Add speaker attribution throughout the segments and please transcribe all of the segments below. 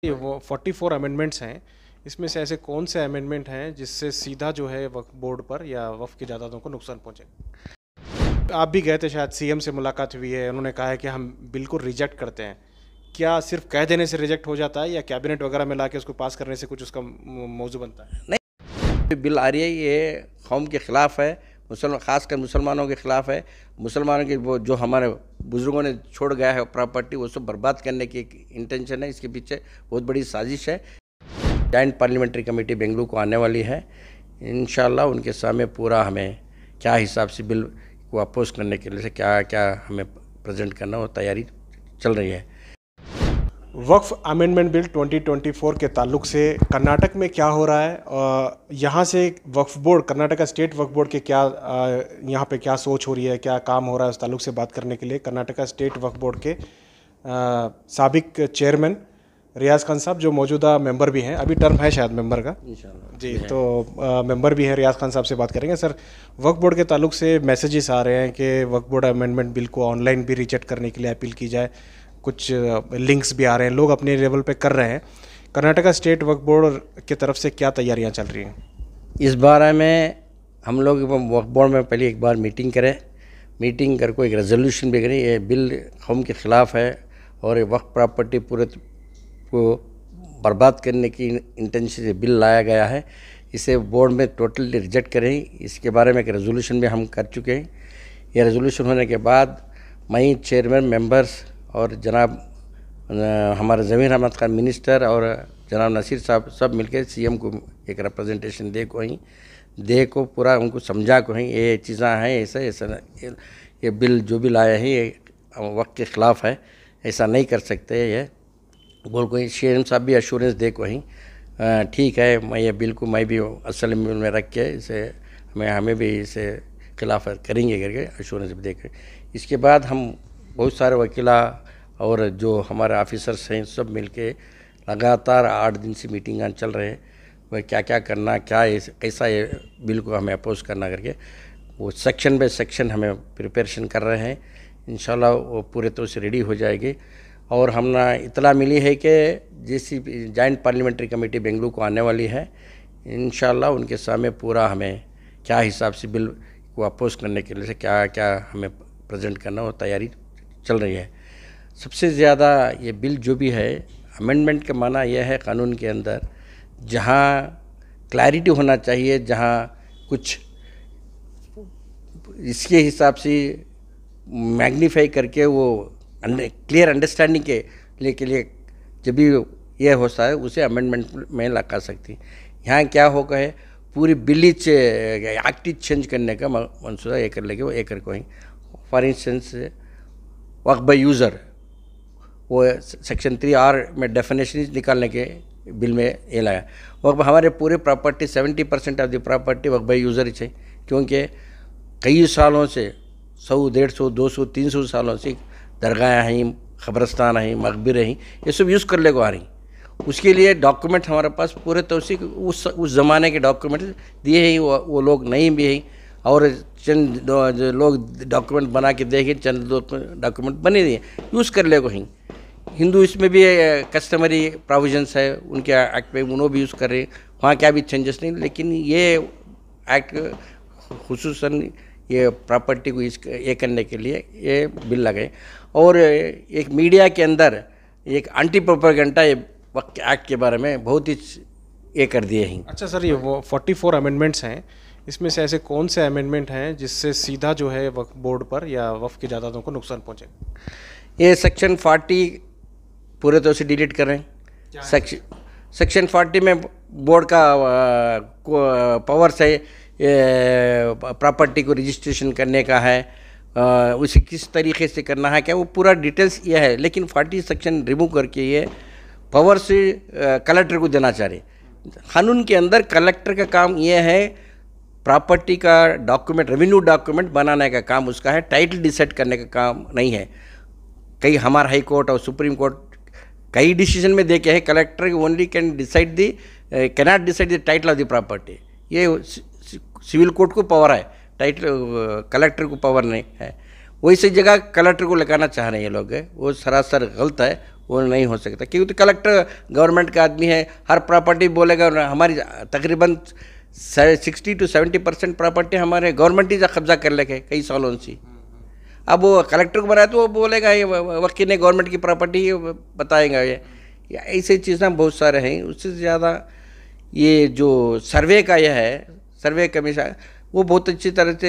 Speaker 1: ये वो 44 अमेंडमेंट्स हैं, इसमें से ऐसे कौन से अमेंडमेंट हैं जिससे सीधा जो है वक्फ बोर्ड पर या वक्फ की जायदादों को नुकसान पहुंचेगा? आप भी गए थे, शायद सीएम से मुलाकात हुई है, उन्होंने कहा है कि हम बिल्कुल रिजेक्ट करते हैं। क्या सिर्फ कह देने से रिजेक्ट हो जाता है या कैबिनेट वगैरह में लाके उसको पास करने से कुछ उसका मौजू बनता है?
Speaker 2: नहीं, बिल आ रही है, ये कौम के ख़िलाफ़ है, ख़ासकर मुसलमानों के ख़िलाफ़ है। मुसलमानों के वो जो हमारे बुज़ुर्गों ने छोड़ गया है प्रॉपर्टी, वो सब बर्बाद करने की एक इंटेंशन है। इसके पीछे बहुत बड़ी साजिश है। जॉइंट पार्लियामेंट्री कमेटी बेंगलुरु को आने वाली है। इंशाल्लाह उनके सामने पूरा हमें क्या हिसाब से बिल को अपोज करने के लिए क्या क्या हमें प्रेजेंट करना, वो तैयारी चल रही है।
Speaker 1: वक्फ अमेंडमेंट बिल 2024 के ताल्लुक से कर्नाटक में क्या हो रहा है और यहाँ से वक्फ बोर्ड, कर्नाटका स्टेट वक्फ बोर्ड के क्या यहाँ पे क्या सोच हो रही है, क्या काम हो रहा है, उस ताल्लुक से बात करने के लिए कर्नाटका स्टेट वक्फ बोर्ड के साबिक चेयरमैन रियाज खान साहब, जो मौजूदा मेंबर भी हैं, अभी टर्म है शायद मेंबर का जी, तो मेंबर भी हैं, रियाज खान साहब से बात करेंगे। सर, वक्फ बोर्ड के ताल्लुक से मैसेजेस आ रहे हैं कि वक्फ बोर्ड अमेंडमेंट बिल को ऑनलाइन भी रिजेक्ट करने के लिए अपील की जाए, कुछ लिंक्स भी आ रहे हैं, लोग अपने लेवल पे कर रहे हैं। कर्नाटका स्टेट वक्फ बोर्ड की तरफ से क्या तैयारियां चल रही हैं?
Speaker 2: इस बारे में हम लोग वक्फ बोर्ड में पहले एक बार मीटिंग करें, मीटिंग कर को एक रेजोल्यूशन भी करें। ये बिल कौम के ख़िलाफ़ है और ये वक्फ प्रॉपर्टी पूरे को बर्बाद करने की इंटेंशन से बिल लाया गया है। इसे बोर्ड में टोटली रिजेक्ट करें। इसके बारे में एक रेजोल्यूशन भी हम कर चुके हैं। ये रेजोल्यूशन होने के बाद मैं चेयरमैन, मेंबर्स और जनाब हमारे ज़मीर अहमद खान मिनिस्टर और जनाब नसीर साहब सब मिलकर सीएम को एक रिप्रेजेंटेशन दे को पूरा उनको समझा को ही ये चीज़ें हैं, ऐसा ये बिल जो भी लाया है ये वक्त के ख़िलाफ़ है, ऐसा नहीं कर सकते। ये बोल को सीएम साहब भी अश्योरेंस दे को ही ठीक है, मैं ये बिल को मैं भी असल में रख के इसे हमें भी इसे खिलाफ करेंगे करके अश्योरेंस भी देकर। इसके बाद हम बहुत सारे वकीला और जो हमारे ऑफिसर्स हैं सब मिलके लगातार 8 दिन से मीटिंग चल रहे हैं, वह क्या क्या करना, क्या कैसा ये बिल को हमें अपोज करना करके वो सेक्शन बाय सेक्शन हमें प्रिपरेशन कर रहे हैं। इंशाल्लाह वो पूरे तरह से रेडी हो जाएगी। और हमने इतला मिली है कि जैसी जॉइंट पार्लियामेंट्री कमेटी बेंगलुरु को आने वाली है, इंशाल्लाह उनके सामने पूरा हमें क्या हिसाब से बिल को अपोज करने के लिए क्या क्या हमें प्रेजेंट करना, वो तैयारी चल रही है। सबसे ज़्यादा ये बिल जो भी है, अमेंडमेंट का माना यह है कानून के अंदर जहाँ क्लैरिटी होना चाहिए, जहाँ कुछ इसके हिसाब से मैग्नीफाई करके वो क्लियर अंडरस्टैंडिंग के लिए जब भी यह होता है उसे अमेंडमेंट में लगा सकती। यहाँ क्या होगा है, पूरी बिल एक्ट चेंज करने का मंसूरा ये कर लेंगे, वो एक को ही for instance waqf by user, वो सेक्शन 3R में डेफिनेशन निकालने के बिल में ये लाया। वक्फ हमारे पूरे property 70% of the property waqf by user ही चाहिए, क्योंकि कई सालों से 100, 150, 200, 300 सालों से दरगाह हैं, ख़बरस्तान हैं, मकबरे हैं, ये सब यूज़ कर ले को आ रही। उसके लिए डॉक्यूमेंट हमारे पास पूरे तौसीक उस ज़माने के डॉक्यूमेंट दिए हैं, वो लोग नहीं भी हैं। और चंद लोग डॉक्यूमेंट बना के देखे, चंद डॉक्यूमेंट बने दिए, यूज़ कर ले को ही। हिंदू इसमें भी कस्टमरी प्रोविजंस है उनके एक्ट में, उन्होंने भी यूज़ कर रहे हैं, वहाँ क्या भी चेंजेस नहीं। लेकिन ये एक्ट खुसूसन ये प्रॉपर्टी को ये करने के लिए ये बिल लगाए। और एक मीडिया के अंदर एक एंटी प्रोपेगेंडा ये वक्त एक्ट के बारे में बहुत ही ये कर दिए हैं।
Speaker 1: अच्छा सर, ये वो 44 अमेंडमेंट्स हैं, इसमें से ऐसे कौन से अमेंडमेंट हैं जिससे सीधा जो है वक्फ बोर्ड पर या वक्फ की जायदादों को नुकसान पहुंचेगा?
Speaker 2: ये सेक्शन 40 पूरे तरह से डिलीट कर रहे हैं। सेक्शन 40 में बोर्ड का पावर्स है, प्रॉपर्टी को रजिस्ट्रेशन करने का है, उसे किस तरीके से करना है, क्या वो पूरा डिटेल्स ये है। लेकिन 40 सेक्शन रिमूव करके ये पावर से कलेक्टर को देना चाह रहे। कानून के अंदर कलेक्टर का काम ये है, प्रॉपर्टी का डॉक्यूमेंट, रेवेन्यू डॉक्यूमेंट बनाने का काम उसका है, टाइटल डिसाइड करने का काम नहीं है। कई हमारा हाई कोर्ट और सुप्रीम कोर्ट कई डिसीजन में देखे हैं, collector only can decide the cannot decide the title of the property. ये सिविल कोर्ट को पावर है, टाइटल कलेक्टर को पावर नहीं है। वैसी जगह कलेक्टर को लगाना चाह रहे हैं ये लोग, वो सरासर गलत है। वो नहीं हो सकता, क्योंकि तो कलेक्टर गवर्नमेंट का आदमी है, हर प्रॉपर्टी बोलेगा। हमारी तकरीबन 60 to 70% प्रॉपर्टी हमारे गवर्नमेंट ही कब्जा कर लेके कई सालों से। अब वो कलेक्टर को बनाया तो वो बोलेगा ये वकील ने गवर्नमेंट की प्रॉपर्टी बताएगा। ये ऐसी चीज़ें बहुत सारे हैं। उससे ज़्यादा ये जो सर्वे का यह है, सर्वे कमीशन, वो बहुत अच्छी तरह से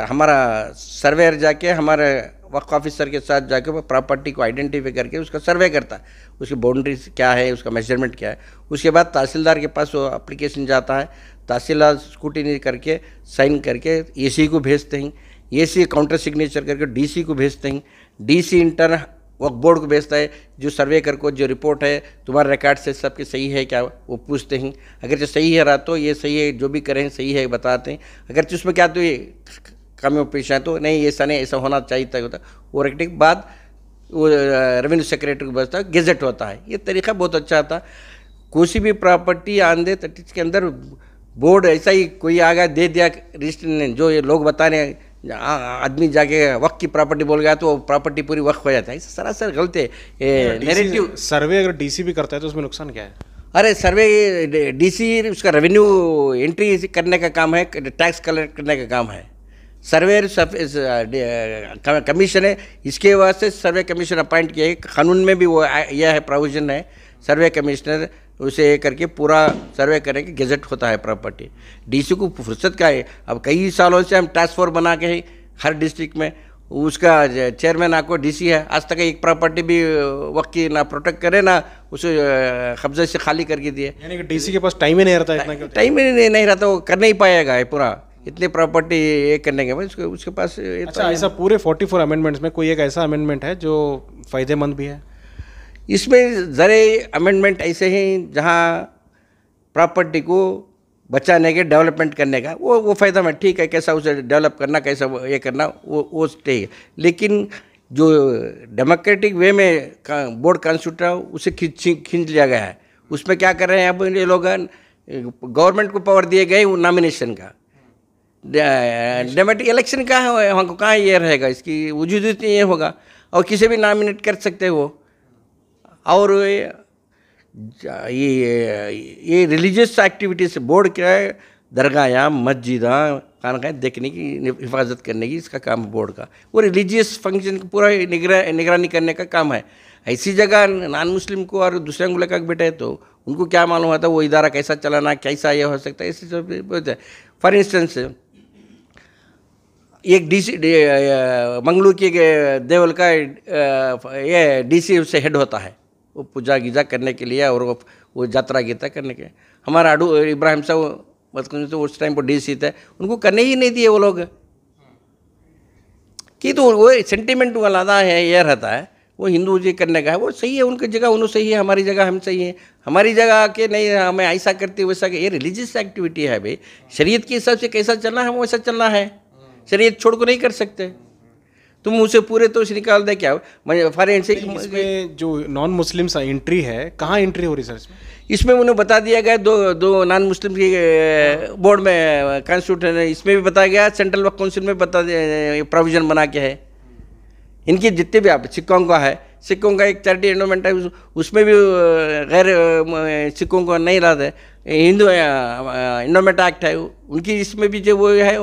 Speaker 2: हमारा सर्वेयर जाके हमारे वक्फ ऑफिसर के साथ जाके वो प्रॉपर्टी को आइडेंटिफाई करके उसका सर्वे करता है, उसकी बाउंड्रीज क्या है, उसका मेजरमेंट क्या है। उसके बाद तहसीलदार के पास वो एप्लीकेशन जाता है, तहसीलदार स्क्रूटिनी करके साइन करके एसी को भेजते हैं, एसी काउंटर सिग्नेचर करके डीसी को भेजते हैं, डीसी इंटर वक्फ बोर्ड को भेजता है। जो सर्वेकर को जो रिपोर्ट है तुम्हारे रिकॉर्ड से सबके सही है क्या, वो पूछते हैं। अगर जो सही है रहा तो ये सही है, जो भी करें सही है बताते हैं। अगर उसमें क्या तो ये कमी पेश है तो नहीं, ऐसा नहीं, ऐसा होना चाहिए होता, वो रखने के बाद वो रेवेन्यू सेक्रेटरी को भेजता है, गेजेट होता है। ये तरीका बहुत अच्छा था। कोई भी प्रॉपर्टी आंधे तटीज के अंदर बोर्ड ऐसा ही कोई आ गया दे दिया रजिस्टर ने, जो ये लोग बता रहे हैं आदमी जाके वक्त की प्रॉपर्टी बोल गया तो प्रॉपर्टी पूरी वक्त हो जाता है, सरासर गलत है। नैरेटिव
Speaker 1: सर्वे अगर डीसी भी करता है तो उसमें नुकसान क्या है?
Speaker 2: अरे सर्वे डीसी उसका रेवेन्यू एंट्री करने का काम है, टैक्स कलेक्ट करने का काम है। सर्वे कमीशन है, इसके वास्ते सर्वे कमीशन अपॉइंट किया है। कानून में भी वो यह है, प्रोविजन है, सर्वे कमिश्नर उसे करके पूरा सर्वे करेंगे, गेजेट होता है प्रॉपर्टी। डीसी को फुर्सत का है। अब कई सालों से हम टास्क फोर्स बना के हर डिस्ट्रिक्ट में, उसका चेयरमैन आपको डीसी है, आज तक एक प्रॉपर्टी भी वक्त की ना प्रोटेक्ट करे ना उसे कब्जे से खाली करके दिए।
Speaker 1: यानी कि डीसी के पास टाइम ही नहीं रहता, इतना
Speaker 2: टाइम ही नहीं रहता, वो कर नहीं पाएगा पूरा इतनी प्रॉपर्टी ये करने के बाद उसके पास।
Speaker 1: अच्छा, ऐसा पूरे 44 अमेंडमेंट्स में कोई एक ऐसा अमेंडमेंट है जो फ़ायदेमंद भी है?
Speaker 2: इसमें ज़रे अमेंडमेंट ऐसे हैं जहाँ प्रॉपर्टी को बचाने के, डेवलपमेंट करने का वो फ़ायदा में ठीक है, कैसा उसे डेवलप करना, कैसा ये करना, वो ठीक है। लेकिन जो डेमोक्रेटिक वे में बोर्ड कॉन्स्टिट्यूट उसे खींच लिया गया है। उसमें क्या कर रहे हैं अब ये लोग, गवर्नमेंट को पावर दिए गए नॉमिनेशन का, डेमोक्रेटिक इलेक्शन का है, हमको कहाँ ये रहेगा, इसकी वजूद ये होगा और किसी भी नॉमिनेट कर सकते हो। और ये रिलीजियस एक्टिविटीज़ बोर्ड क्या है, दरगाह मस्जिदा खानका देखने की, हिफाजत करने की, इसका काम बोर्ड का। वो रिलीजियस फंक्शन का पूरा निगरानी करने का काम है। ऐसी जगह नॉन मुस्लिम को और दूसरे को लेकर बैठे तो उनको क्या मालूम होता वो इदारा कैसा चलाना, कैसा ये हो सकता है, ऐसे सब। फॉर इंस्टेंस एक डीसी मंगलू के देवल का ये डीसी उससे हेड होता है, वो पूजा गीजा करने के लिए और वो यात्रा गीता करने के। हमारा अडू इब्राहिम साहब तो उस टाइम पर डीसी थे, उनको करने ही नहीं दिए वो लोग कि तो वो सेंटिमेंट वाला है, ये रहता है वो हिंदू जी करने का है, वो सही है, उनकी जगह उन्होंने सही है, हमारी जगह हम सही है। हमारी जगह के नहीं हमें ऐसा करते वैसा, ये रिलीजियस एक्टिविटी है भाई, शरीयत के हिसाब से कैसा चलना है वैसा चलना है, शरीयत छोड़ को नहीं कर सकते तुम उसे पूरे तो उसे निकाल दे क्या। फॉर
Speaker 1: इसमें जो नॉन मुस्लिम एंट्री है, कहाँ एंट्री हो रही सर इसमें?
Speaker 2: इसमें उन्हें बता दिया गया दो नॉन मुस्लिम की बोर्ड में कॉन्स्टिट्यूशन है, इसमें भी बताया गया, सेंट्रल वक्फ काउंसिल में बता प्रोविजन बना के है। इनकी जितने भी आप सिखों का है, सिखों का एक चैरिटी एंडोमेंट है, उसमें भी गैर सिखों को नहीं रहा है। हिंदू एंडोमेंट एक्ट है उनकी, इसमें भी जो वो है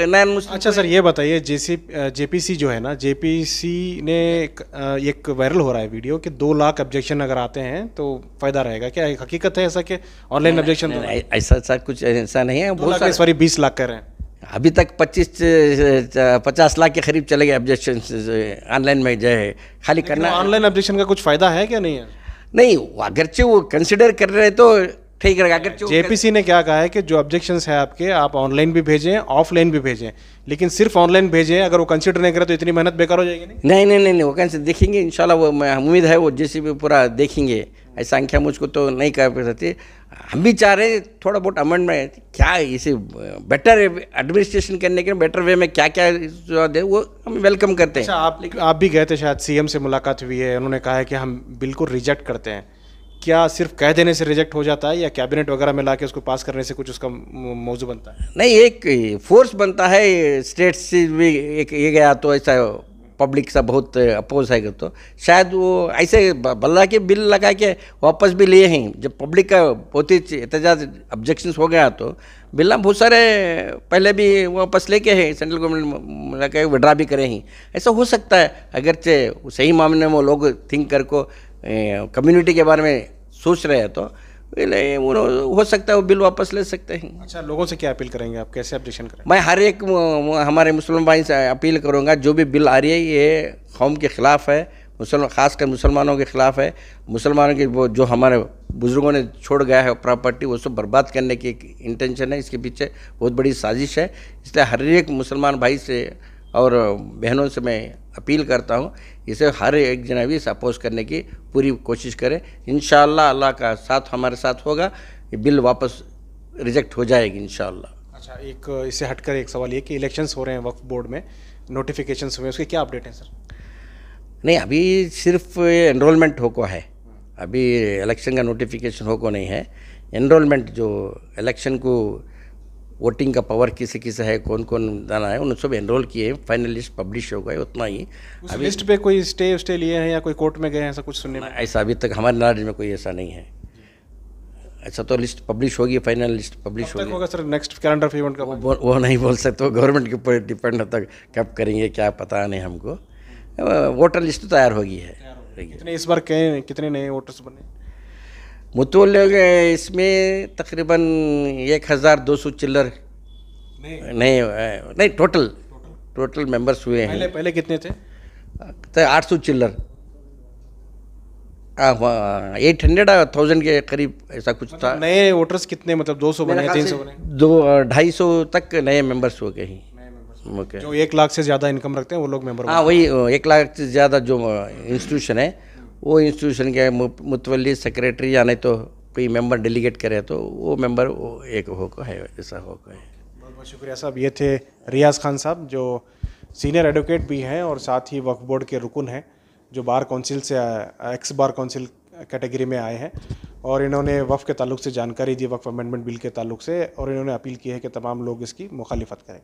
Speaker 2: नॉन मुस्लिम।
Speaker 1: अच्छा सर, ये बताइए जेपीसी जो है ना, जेपीसी ने एक वायरल हो रहा है वीडियो कि 2 लाख ऑब्जेक्शन अगर आते हैं तो फ़ायदा रहेगा, क्या हकीकत है ऐसा कि ऑनलाइन ऑब्जेक्शन?
Speaker 2: ऐसा कुछ ऐसा नहीं है, बहुत सारे,
Speaker 1: सॉरी 20 लाख कह रहे हैं।
Speaker 2: अभी तक 50 लाख के करीब चले गए ऑब्जेक्शन ऑनलाइन में जो है खाली करना।
Speaker 1: ऑनलाइन ऑब्जेक्शन का कुछ फ़ायदा है क्या? नहीं है,
Speaker 2: नहीं, अगरचे वो कंसिडर कर रहे तो ठीक रहेगा। अगर
Speaker 1: जेपीसी ने क्या कहा है कि जो ऑब्जेक्शंस है आपके, आप ऑनलाइन भी भेजें ऑफलाइन भी भेजें, लेकिन सिर्फ ऑनलाइन भेजें, अगर वो कंसिडर नहीं करे तो इतनी मेहनत बेकार हो जाएगी। नहीं, वो कैसे देखेंगे इंशाल्लाह, वो मैं उम्मीद है वो जैसे भी पूरा देखेंगे। ऐसा संख्या मुझको तो नहीं कर सकते, हम भी चाह रहे थोड़ा बहुत अमेंडमेंट क्या इसे बेटर एडमिनिस्ट्रेशन करने के बेटर वे में क्या क्या दे, वो हम वेलकम करते हैं। अच्छा, आप भी गए थे शायद, सीएम से मुलाकात हुई है, उन्होंने कहा है कि हम बिल्कुल रिजेक्ट करते हैं। क्या सिर्फ कह देने से रिजेक्ट हो जाता है या कैबिनेट वगैरह में लाके उसको पास करने से कुछ उसका मौजू बनता है?
Speaker 2: नहीं, एक फोर्स बनता है स्टेट से भी, एक ये गया तो ऐसा पब्लिक सा बहुत अपोज है तो शायद वो ऐसे बल्ला के बिल लगा के वापस भी लिए हैं। जब पब्लिक का बहुत ही एहतजाज ऑब्जेक्शंस हो गया तो बिल बहुत सारे पहले भी वापस लेके हैं, सेंट्रल गवर्नमेंट लगे विड्रा भी करे हैं। ऐसा हो सकता है अगरचे सही मामले में वो लोग थिंक कर को कम्युनिटी के बारे में सोच रहे हैं तो हो सकता है वो बिल वापस ले सकते हैं।
Speaker 1: अच्छा, लोगों से क्या अपील करेंगे आप, कैसे ऑब्जेक्शन करेंगे?
Speaker 2: मैं हर एक हमारे मुसलमान भाई से अपील करूंगा, जो भी बिल आ रही है ये कौम के ख़िलाफ़ है, ख़ासकर मुसलमानों के ख़िलाफ़ है। मुसलमानों की वो जो हमारे बुज़ुर्गों ने छोड़ गया है प्रॉपर्टी, वो सब बर्बाद करने की एक इंटेंशन है, इसके पीछे बहुत बड़ी साजिश है। इसलिए हर एक मुसलमान भाई से और बहनों से मैं अपील करता हूँ, इसे हर एक जना भी इसे अपोज करने की पूरी कोशिश करें। इंशाअल्लाह अल्लाह का साथ हमारे साथ होगा, ये बिल वापस रिजेक्ट हो जाएगी इंशाअल्लाह।
Speaker 1: अच्छा, एक इससे हटकर एक सवाल ये कि इलेक्शंस हो रहे हैं वक्फ बोर्ड में, नोटिफिकेशंस हुए, उसके क्या अपडेट हैं सर?
Speaker 2: नहीं, अभी सिर्फ एनरोलमेंट हो को है, अभी इलेक्शन का नोटिफिकेशन हो को नहीं है। एनरोलमेंट जो इलेक्शन को वोटिंग का पावर किसे किसे है, कौन कौन जाना है, उन सब एनरोल किए, फाइनल लिस्ट पब्लिश हो गए, उतना ही।
Speaker 1: उस लिस्ट पे कोई स्टे लिए हैं या कोई कोर्ट में गए हैं, ऐसा कुछ सुनने में?
Speaker 2: ऐसा अभी तक हमारे नॉलेज में कोई ऐसा नहीं है। ऐसा तो लिस्ट पब्लिश होगी, फाइनल लिस्ट पब्लिश होगी।
Speaker 1: होगा सर नेक्स्ट कैलेंडर इवेंट का?
Speaker 2: वो नहीं बोल सकते, वो गवर्नमेंट के ऊपर डिपेंड होता है, कब करेंगे क्या पता नहीं हमको। वोटर लिस्ट तो तैयार होगी है।
Speaker 1: कितने इस बार कितने नए वोटर्स बने?
Speaker 2: मुतवल्लिग इसमें तकरीबन 1200 चिल्लर नहीं टोटल मेंबर्स हुए हैं।
Speaker 1: पहले कितने थे?
Speaker 2: तो 800 चिल्लर, 800-1000 के करीब ऐसा कुछ था।
Speaker 1: नए वोटर्स कितने, मतलब 200 बने, 300 बने?
Speaker 2: 250 तक नए मेंबर्स हो गए हैं।
Speaker 1: जो 1 लाख से ज़्यादा इनकम रखते हैं वो लोग मेंबर?
Speaker 2: हाँ, वही 1 लाख से ज़्यादा जो इंस्टीट्यूशन है, वो इंस्टीट्यूशन के मुतवल्ली सेक्रेटरी या नहीं तो कोई मेंबर डेलीगेट करे तो वो मेंबर एक होकर है, ऐसा होकर है।
Speaker 1: बहुत बहुत शुक्रिया साहब। ये थे रियाज़ खान साहब, जो सीनियर एडवोकेट भी हैं और साथ ही वक्फ बोर्ड के रुकन हैं, जो बार काउंसिल से एक्स बार काउंसिल कैटेगरी में आए हैं, और इन्होंने वक्फ के ताल्लुक से जानकारी दी, वक्फ अमेंडमेंट बिल के ताल्लुक से, और इन्होंने अपील की है कि तमाम लोग इसकी मुखालिफत करें।